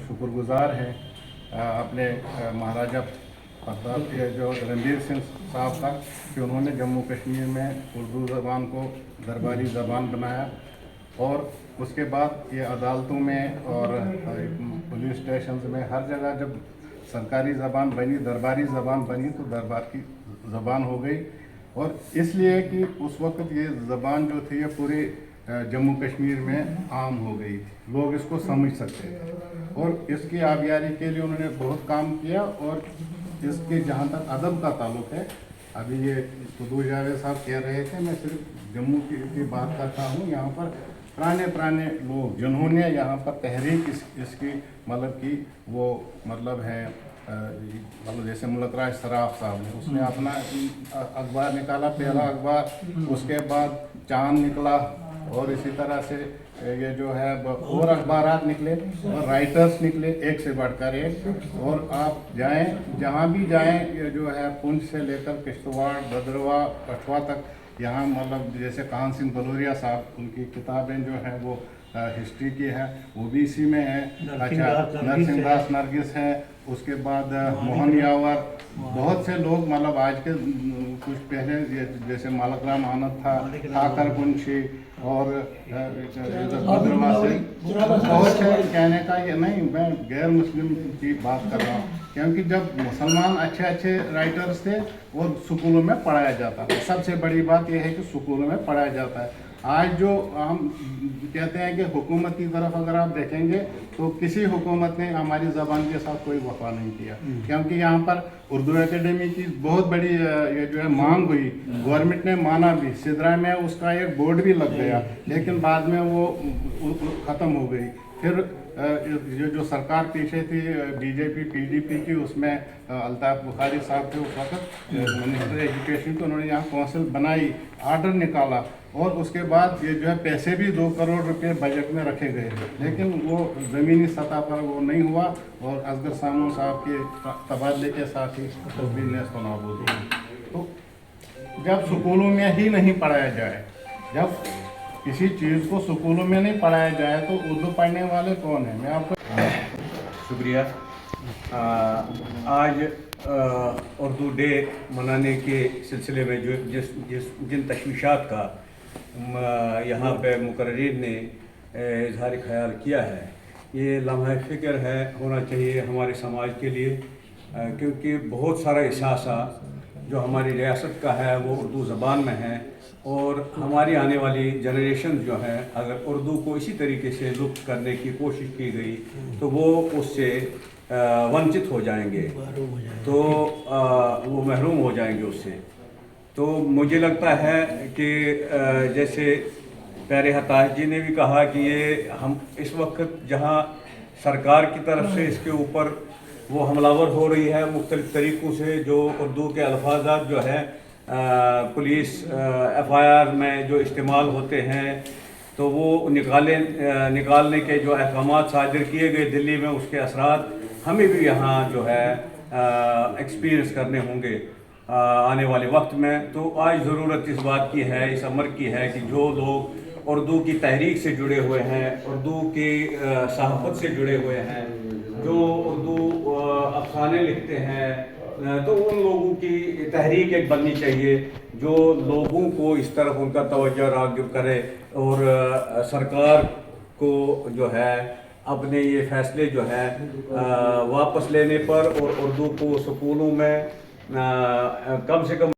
शुक्रगुजार हैं अपने महाराजा प्रताप के जो रणबीर सिंह साहब का कि उन्होंने जम्मू कश्मीर में उर्दू ज़बान को दरबारी ज़बान बनाया। और उसके बाद ये अदालतों में और पुलिस स्टेशन में हर जगह जब सरकारी ज़बान बनी, दरबारी ज़बान बनी, तो दरबार की ज़बान हो गई। और इसलिए कि उस वक्त ये ज़बान जो थी ये पूरे जम्मू कश्मीर में आम हो गई थी, लोग इसको समझ सकते थे। और इसकी आबियारी के लिए उन्होंने बहुत काम किया। और इसके जहाँ तक अदब का ताल्लुक है, अभी ये कुदूर जावेद साहब कह रहे थे, मैं सिर्फ जम्मू की बात करता हूँ। यहाँ पर पुराने लोग जिन्होंने यहाँ पर तहरीक इसकी मतलब की, वो मतलब है मतलब जैसे मुल्क राज सराफ साहब ने, उसने अपना अखबार निकाला, पहला अखबार, उसके बाद चांद निकला, और इसी तरह से ये जो है और अखबारात निकले और राइटर्स निकले एक से बढ़कर एक। और आप जाएं जहाँ भी जाएं, ये जो है पुंछ से लेकर किश्तवाड़, भद्रवाह, कठुआ तक, यहाँ मतलब जैसे कान सिंह बलूरिया साहब, उनकी किताबें जो हैं वो हिस्ट्री की है, वो भी इसी में है। अच्छा, नरसिंहदास नरगिस है, उसके बाद मोहन यावर, बहुत से लोग मतलब आज के कुछ पहले जैसे मालक राम आनंद था, ठाकर कुंशी, और भद्रवाह से बहुत से कहने का ये नहीं, मैं गैर मुस्लिम की बात कर रहा हूँ। क्योंकि जब मुसलमान अच्छे राइटर्स थे और स्कूलों में पढ़ाया जाता था, सबसे बड़ी बात यह है कि स्कूलों में पढ़ाया जाता है। आज जो हम कहते हैं कि हुकूमत की तरफ अगर आप देखेंगे तो किसी हुकूमत ने हमारी ज़बान के साथ कोई वफा नहीं किया, क्योंकि यहाँ पर उर्दू एकेडमी की बहुत बड़ी ये जो है मांग हुई, गवर्नमेंट ने माना भी, सिदरा में उसका एक बोर्ड भी लग गया, लेकिन बाद में वो ख़त्म हो गई। फिर ये जो सरकार पीछे थी बीजेपी पीडीपी की, उसमें अल्ताफ़ बुखारी साहब थे उस वक्त मिनिस्टर एजुकेशन, तो उन्होंने यहाँ कौंसिल बनाई, आर्डर निकाला, और उसके बाद ये जो है पैसे भी 2 करोड़ रुपए बजट में रखे गए, लेकिन वो ज़मीनी सतह पर वो नहीं हुआ। और असगर सानू साहब के तबादले के साथ ही तस्वीर नेस्त नाबूद हुई। तो जब स्कूलों में ही नहीं पढ़ाया जाए, जब किसी चीज़ को स्कूलों में नहीं पढ़ाया जाए, तो उर्दू पढ़ने वाले कौन हैं? मैं आपको शुक्रिया। आज उर्दू डे मनाने के सिलसिले में जो जिन तशवीशात का यहाँ पे मुकर्रीन ने इजहार ख्याल किया है, ये लम्हा फ़िक्र है, होना चाहिए हमारे समाज के लिए, क्योंकि बहुत सारा एहसासा जो हमारी रियासत का है वो उर्दू ज़बान में है। और हमारी आने वाली जनरेशन जो है, अगर उर्दू को इसी तरीके से लुप्त करने की कोशिश की गई तो वो उससे वंचित हो जाएंगे, तो वो महरूम हो जाएंगे उससे। तो मुझे लगता है कि जैसे प्यारे हताश जी ने भी कहा कि ये हम इस वक्त जहाँ सरकार की तरफ से इसके ऊपर वो हमलावर हो रही है मुख्तलिफ़ तरीक़ों से, जो उर्दू के अल्फाजात जो है पुलिस FIR में जो इस्तेमाल होते हैं, तो वो निकालने के जो अहकामात सादिर किए गए दिल्ली में, उसके असरात हमें भी यहाँ जो है एक्सपीरियंस करने होंगे आने वाले वक्त में। तो आज ज़रूरत इस बात की है, इस अमर की है कि जो लोग उर्दू की तहरीक से जुड़े हुए हैं, उर्दू की सहाफ़त से जुड़े हुए हैं, जो उर्दू अफ़साने लिखते हैं, तो उन लोगों की तहरीक एक बननी चाहिए जो लोगों को इस तरफ उनका तवज्जो राग़िब करे, और सरकार को जो है अपने ये फ़ैसले जो है वापस लेने पर, और उर्दू को स्कूलों में कम से कम